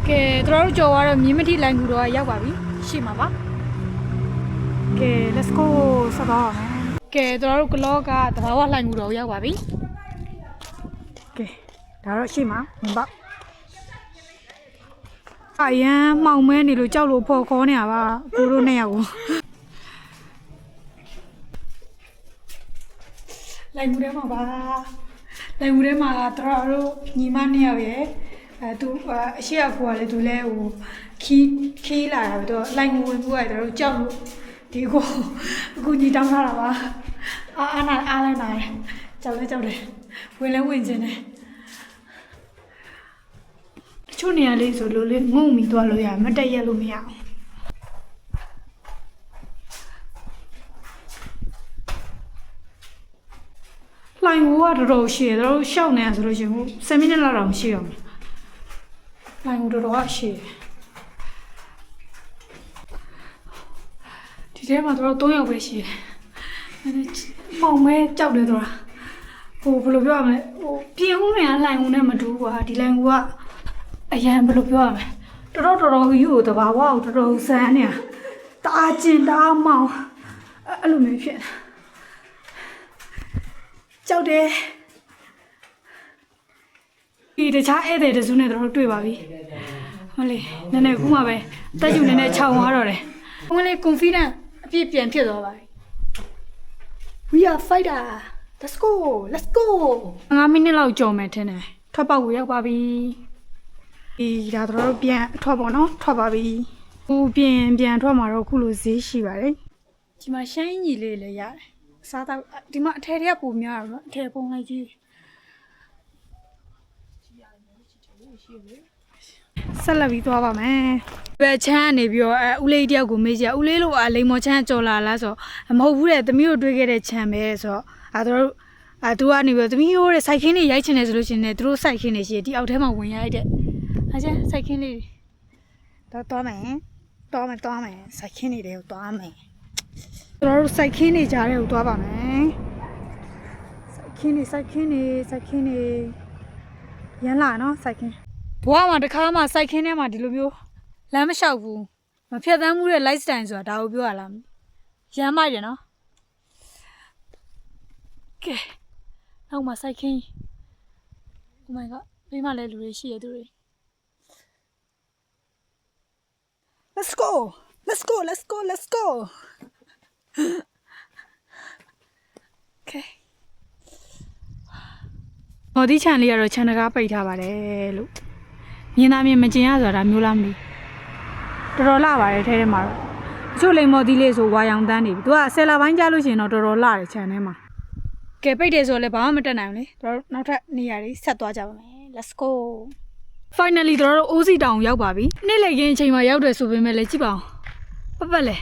ကဲတို့တို့ကြော်သွားတော့မြင်းမတိလိုင်းကူတော့ရောက်ပါပြီရှေ့မှာပါကဲ let's go ဆက်သွားအောင်ကဲတို့တို့ကလောကတဘာဝလိုင်းကူတော့ရောက်ပါပြီကဲဒါတော့ရှေ့မှာဝင်ပါအရန်မှောင်မဲနေလို့ကြောက်လို့ဖော်ခေါ်နေရပါကိုတို့နဲ့ရောက်လိုင်းကူထဲမှာပါလိုင်းကူထဲမှာတို့ညီမနှစ်ယောက်ရဲ့သူအရှိအကူကလည်းသူလဲဟိုခီးလာတာပဲတော့လိုင်းငွေဝင်ဖို့ရတယ်တော့ကြောက်လို့ဒီကိုအခုညီတောင်းထားတာပါအားလိုက်နိုင်ကြောက်တယ်ဝင်လဲဝင်ခြင်းတယ်တချို့နေရာလေးဆိုလို့လေငုံမိသွားလို့ရမတက်ရက်လို့မရအောင်လိုင်းငွေကတော်ရှည်တော့ရှောက်နေရဆိုလို့ရှင်7မိနစ်လောက်တော့ရှိအောင်လိုင်းတို့တော့ရှည်ဒီထဲမှာတော့3ယောက်ပဲရှိတယ်။မောင်မဲကြောက်တယ်တော့ဟိုဘယ်လိုပြောရမလဲဟိုပြင်ဦးမယ်လိုင်းဦးနဲ့မတူဘူးကွာဒီလိုင်းဦးကအရန်ဘယ်လိုပြောရမလဲတော်တော်ကြီးကိုတဘာဝကိုတော်ဆန်းနေတာတအားကျင်တအားမောင်အဲ့လိုမျိုးဖြစ်ကြောက်တယ်ဒီတခြားဧည့်သည်တစုနဲ့တော့တွေ့ပါပြီမလေးနည်းနည်းခုမှပဲတက်ယူနည်းနည်းခြောက်သွားတော့တယ်မလေး confident အပြည့်ပြန်ဖြစ်သွားပါပြီ we are fighter let's go 5မိနစ်လောက်ကြော်မယ်ထင်တယ်ထွက်ပေါက်ကိုရောက်ပါပြီဒီဒါတော့ပြန်ထွက်ပါတော့ထွက်ပါပြီဟိုပြန်ထွက်မှာတော့ခုလိုဈေးရှိပါတယ်ဒီမှာရှမ်းကြီးလေးလည်းရတယ်စားတော့ဒီမှာအထည်တွေကပုံများတော့အထည်ပုံလိုက်ကြီးဆက်လက်ပြီးသွားပါမယ်။ပဲချမ်းနေပြီးတော့ဦးလေးတယောက်ကိုမေးကြဦးလေးလို့လိမ်မော်ချမ်းကြော်လာလားဆိုမဟုတ်ဘူးတဲ့သမီးတို့တွေ့ခဲ့တဲ့ချမ်းပဲဆိုတော့သူကနေပြီးသမီးတို့တဲ့စိုက်ခင်းလေးရိုက်ချင်တယ်ဆိုလို့ရှိရင်သူတို့စိုက်ခင်းလေးရှိတယ်ဒီအောက်ထဲမှာဝင်ရိုက်တဲ့အားချမ်းစိုက်ခင်းလေးတော့သွားမယ်စိုက်ခင်းလေးတွေကိုသွားမယ်တို့စိုက်ခင်းလေးကြားထဲကိုသွားပါမယ်စိုက်ခင်းလေးရန်လာနော်စိုက်ခင်းဘွားမှာတခါမှစိုက်ခင်းထဲမှာဒီလိုမျိုးလမ်းမလျှောက်ဘူးမဖြတ်သန်းမှုတဲ့ lifestyle ဆိုတာဒါကိုပြောရလားရမ်းမိုက်တယ်နော်ကဲနောက်မှာစိုက်ခင်း Oh my god ဘေးမှာလည်းလူတွေရှိရသူတွေ Let's go Okay ဟောဒီချန်လေးကတော့ခြံတကားပိတ်ထားပါတယ်လို့မြင်သားမြင်မကျင်ရဆိုတာမျိုးလားမသိတော်တော်လှပါတယ်ထဲထဲမှာတော့တချို့လိမ်မော်သီးလေးဆိုဝါရောင်တန်းနေပြီသူက10လပိုင်းကြာလို့ရှိရင်တော့တော်တော်လှတယ်ခြံထဲမှာကဲပိတ်တယ်ဆိုလည်းဘာမှမတက်နိုင်ဘူးလေတို့နောက်ထပ်နေရာလေးဆက်သွားကြပါမယ် Let's go Finally တို့အိုးစီတောင်ရောက်ပါပြီနေ့လည်ခင်းအချိန်မှာရောက်တယ်ဆိုပေမဲ့လည်းကြည့်ပါအောင်ပတ်လေ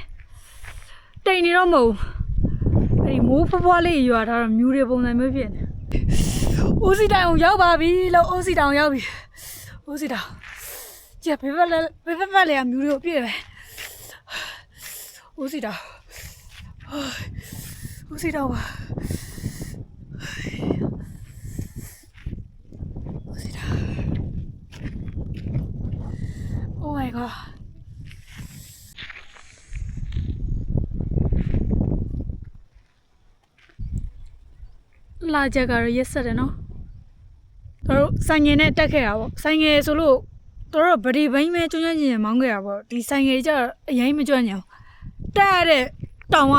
တိန်နေတော့မဟုတ်အဲ့ဒီမိုးဖွားလေးရွာထားတော့မြူတွေပုံစံမျိုးဖြစ်နေအိုးစီတောင်ရောက်ပါပြီလို့အိုးစီတောင်ရောက်ပြီအိုးစီတောင်ကြည့်ဘေးဘက်လေမြူတွေကိုပြည့်ပဲအိုးစီတောင်ပါOh my god လာကြကတော့ရက်ဆက်တယ်နော်တို့ဆိုင်ငယ်နဲ့တက်ခဲ့တာပေါ့ဆိုင်ငယ်ဆိုလို့တို့ဗဒီဘိန်းပဲကျွမ်းကျင်မောင်းခဲ့တာပေါ့ဒီဆိုင်ငယ်ကျတော့အရင်မကျွမ်းညအောင်တက်ရတဲ့တောင်က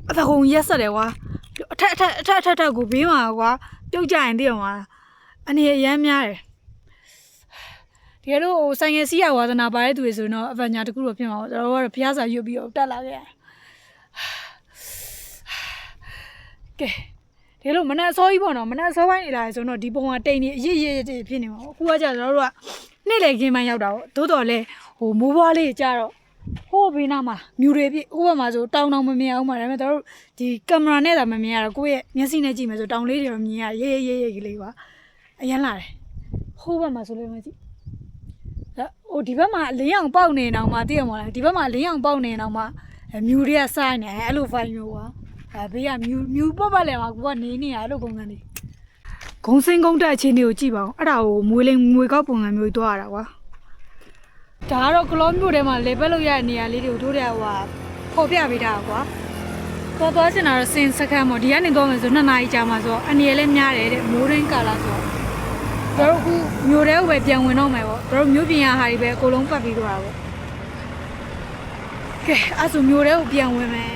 အသကုံရက်ဆက်တယ်ကွာအထက်ကိုဘေးမှာကွာပြုတ်ကြရင်တည်အောင်ကွာအနေအရမ်းများတယ်တကယ်လို့ဆိုင်ငယ်စီးရဝါသနာပါတဲ့သူတွေဆိုရင်တော့အဗညာတခုတော့ဖြစ်မှာပေါ့ကျွန်တော်ကတော့ဖျားစာရွတ်ပြီးတော့တက်လာခဲ့ရကဲဒီလိုမနက်စောကြီးပေါ့နော်မနက်စောပိုင်းနေလာဆိုတော့ဒီပုံကတိန်နေအရစ်ဖြစ်နေမှာအခုကကြာကျွန်တော်တို့ကနေ့လေခင်းမှရောက်တာပေါ့သို့တော်လဲဟိုမိုးဘွားလေးကြာတော့ဟိုဘေးနားမှာမြူတွေပြဟိုဘက်မှာဆိုတောင်မမြင်အောင်ပါဒါပေမဲ့တို့ဒီကင်မရာနဲ့သာမမြင်ရတော့ကိုယ့်ရဲ့မျက်စိနဲ့ကြည့်မယ်ဆိုတောင်လေးတွေတော့မြင်ရရေးကလေးကွာအရင်လာတယ်ဟိုဘက်မှာဆိုလို့မကြည့်ဟိုဒီဘက်မှာလင်းအောင်ပေါက်နေအောင်မှသိရမလားဒီဘက်မှာလင်းအောင်ပေါက်နေအောင်မှမြူတွေကစိုင်းနေအဲ့လိုဖိုင်မျိုးကွာဘေးကမြူပတ်လဲမှာကိုကနေရအဲ့လိုပုံစံလေးဂုံစင်းကုန်းတက်အခြေအနေကိုကြည့်ပါအောင်အဲ့ဒါကိုမွေကောက်ပုံစံမျိုးသွားရတာကွာ ဒါကတော့ကလောမျိုးထဲမှာလေဘက်လို့ရတဲ့နေရာလေးတွေကိုတို့တွေကဟိုဖော်ပြပေးတာကွာသွားချင်တာတော့စင်စခန်းပေါ့ဒီကနေသွားမယ်ဆို2 နာရီကြာမှာဆိုတော့အနေလည်းများတယ်တဲ့မိုးရင်းကာလာဆိုတော့တို့အခုမျိုးထဲကိုပဲပြန်ဝင်တော့မယ်ပေါ့တို့မျိုးပြင်ရဟာတွေပဲအကုန်လုံးပတ်ပြီးတော့တာပေါ့ကဲအဲ့ဆိုမျိုးထဲကိုပြန်ဝင်မယ်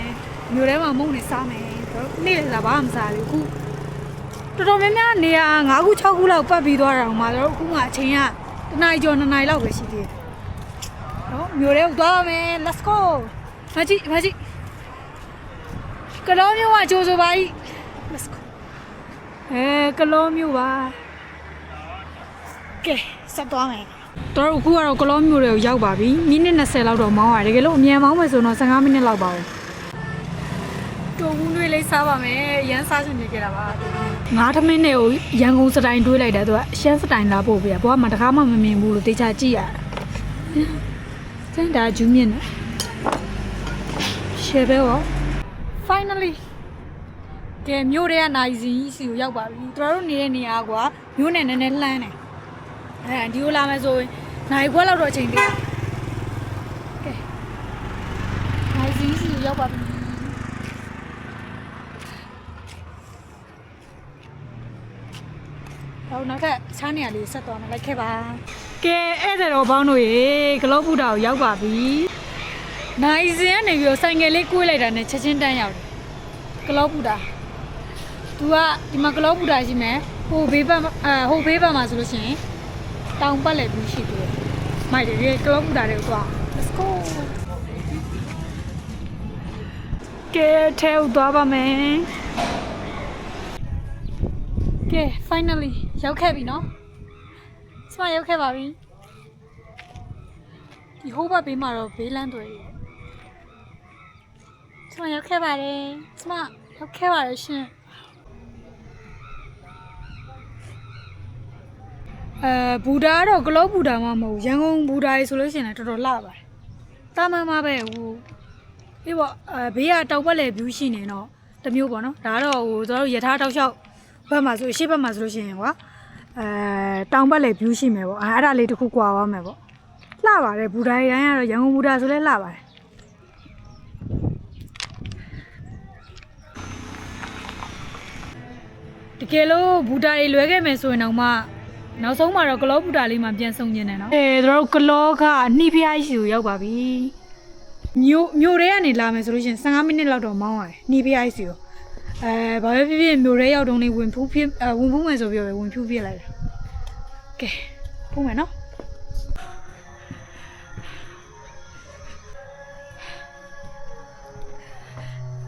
မျိုးထဲမှာမုန့်နေစားမယ်တို့နေ့လည်းစားဘာမှမစားဘူးအခုတော်တော်များများနေရာ5 ခု 6 ခုလောက်ပတ်ပြီးသွားတာမှတို့အခုမှအချိန်က1 နာရီကျော်2 နာရီလောက်ပဲရှိသေးတယ်နော်မျိုးထဲကိုသွားမယ် let's go မကြည့်ကလောမျိုးကကြိုးစိုးပါ let's go ကလောမျိုးပါကဲဆက်သွားမယ်တော်အခုကတော့ကလောမျိုးတွေကိုရောက်ပါပြီမိနစ်20လောက်တော့မောင်းရတယ်တကယ်လို့အမြန်မောင်းမယ်ဆိုတော့15 မိနစ်လောက်ပါပဲတူဘူးတွေလေးစားပါမယ်ရမ်းစားချင်နေကြတာပါငါးထမင်းနဲ့ကိုရန်ကုန်စတိုင်တွေးလိုက်တယ်သူကရှမ်းစတိုင်လာပို့ပြဘွားမှတကားမှမမြင်ဘူးလို့တေချာကြည့်ရစင်တာဂျူးမြင့်နဲ့ရှယ်ပဲရော finally ကဲမြို့တွေကနိုင်စီစီကိုရောက်ပါပြီတို့တို့နေတဲ့နေရာကွာမြို့နဲ့နည်းနည်းလှမ်းတယ်ဒီကိုလာမယ်ဆိုရင်နိုင်ခွက်လောက်တော့အချိန်ပေးကဲနိုင်စီစီကိုရောက်ပါပြီနောက်ထပ်ချားနေရလေးဆက်သွားမယ်လိုက်ခဲ့ပါကဲဧည့်သည်တော်ဘောင်းတို့ရေဂလော့ဘူတာကိုရောက်ပါပြီနိုင်စင်ကနေပြီးတော့ဆိုင်ငယ်လေးကွေးလိုက်တာနဲ့ချက်ချင်းတန်းရောက်တယ်ဂလော့ဘူတာသူကဒီမှာဂလော့ဘူတာရှိမယ်ဟိုဘေးဘက်မှာဆိုလို့ရှိရင်တောင်ပတ်လည်းပြီးရှိတယ်မိုက်တယ်ဒီဂလော့ဘူတာတွေကိုသွား let's go ကဲထဲကိုသွားပါမယ်ကဲ finally ရောက်ခဲ့ပြီနော်စမရောက်ခဲ့ပါပြီဒီဟိုးဘက်ဘေးမှာတော့ဘေးလန်းတွေစမရောက်ခဲ့ပါတယ်စမရောက်ခဲ့ပါတယ်ရှင်ဘူတာကတော့ဂလော့ဘူတာမှမဟုတ်ရန်ကုန်ဘူတာကြီးဆိုလို့ရှိရင်လည်းတော်တော်လှပါတယ်တာမန်မှာပဲဟိုအေးပေါ့ဘေးကတောက်ပတ်လေ view ရှိနေတော့တမျိုးပေါ့နော်ဒါကတော့ဟိုကျွန်တော်တို့ရထားတောက်လျှောက်ဘက်မှာဆိုရှေ့ဘက်မှာဆိုလို့ရှိရင်ကွာတောင်ဘက်လေ view ရှိမယ်ပေါ့အဲ့ဒါလေးတစ်ခုကွာသွားမယ်ပေါ့လှပါတယ်ဘူတာကြီးတိုင်းကတော့ရန်ကုန်ဘူတာဆိုလဲလှပါတယ်တကယ်လို့ဘူတာတွေလွဲခဲ့မယ်ဆိုရင်တော့မှနောက်ဆုံးမှာတော့ကလောဘူတာလေးမှပြန်ဆုံနေတယ်နော်တို့ကလောကနှိဖျားရှိကိုရောက်ပါပြီမြို့ထဲကနေလာမယ်ဆိုလို့ရှိရင်15 မိနစ်လောက်တော့မောင်းရတယ်နှိဖျားရှိကိုဘာပဲဖြစ်ဖြစ်မြို့ထဲရောက်တုန်းလေးဝင်ဖူးမယ်ဆိုပြီးတော့ဝင်ဖြူးပြလိုက်တယ်ကဲဖူးမယ်နော်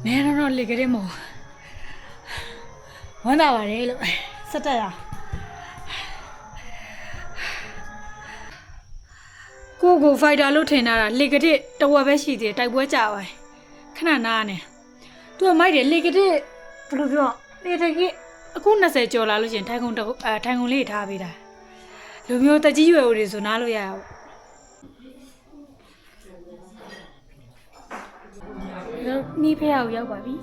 နဲတော့လေကလေးမောဝမ်းသာပါတယ်လို့စက်တက်ရကိုဖိုက်တာလို့ထင်တာလေကတစ်တဝက်ပဲရှိသေးတယ်တိုက်ပွဲကြပါခဏနားနေသူကမိုက်တယ်လေကတစ်ဘယ်လိုပြောလေတကယ်အခု20ကျော်လာလို့ရှင်ထိုင်ကုန်လေးထားပေးတာလူမျိုးတကြီးရွယ်ဦးတွေဆိုနားလို့ရအောင်နီးဖျားကိုရောက်ပါပြီ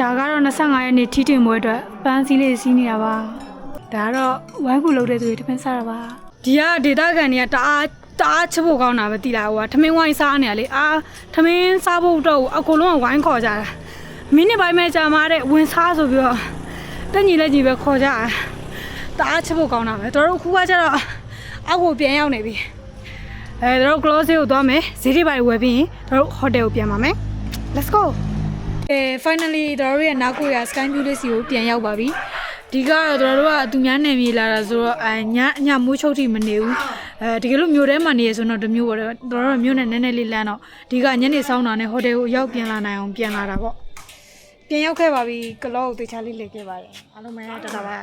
ဒါကတော့25 ရက်နေ့ထီးတင်ပွဲအတွက်ပန်းစည်းလေးစီးနေတာပါဒါကတော့ဝိုင်းကူလုပ်တဲ့သူတွေထမင်းစားတာပါဒီကဒေတာကန်တွေကတအားချဖို့ကောင်းတာပဲတိလာဟိုကထမင်းဝိုင်းစားနေရလေထမင်းစားဖို့တော့အကုန်လုံးကဝိုင်းခေါ်ကြတာမိနစ်ပိုင်းမဲ့ကြာမှာတဲ့ဝင်စားဆိုပြီးတော့တက်ညီလက်ညီပဲခေါ်ကြတာတအားချဖို့ကောင်းတာပဲတို့ခုကကျတော့အောက်ကိုပြန်ရောက်နေပြီတို့ close ကိုသွားမယ်ဈေးတွေပိုင်းဝယ်ပြီးရင်တို့ hotel ကိုပြန်ပါမယ် let's go finally တို့ရဲ့နောက်ကိုရ sky view လေးစီကိုပြန်ရောက်ပါပြီဒီကတော့တို့ကသူများနယ်မြေလာတာဆိုတော့ညမိုးချုပ်ထိမနေဘူးတကယ်လို့မြို့ထဲမှာနေရဆိုတော့တမျိုးပေါ့တို့မြို့နဲ့နည်းနည်းလေးလမ်းတော့ဒီကညနေဆောင်တာနဲ့ဟိုတယ်ကိုရောက်ပြန်လာနိုင်အောင်ပြန်လာတာပေါ့ပြန်ရောက်ခဲ့ပါပြီကလော့ကိုတေချာလေးလေခဲ့ပါတယ်အားလုံးပဲတတာပါ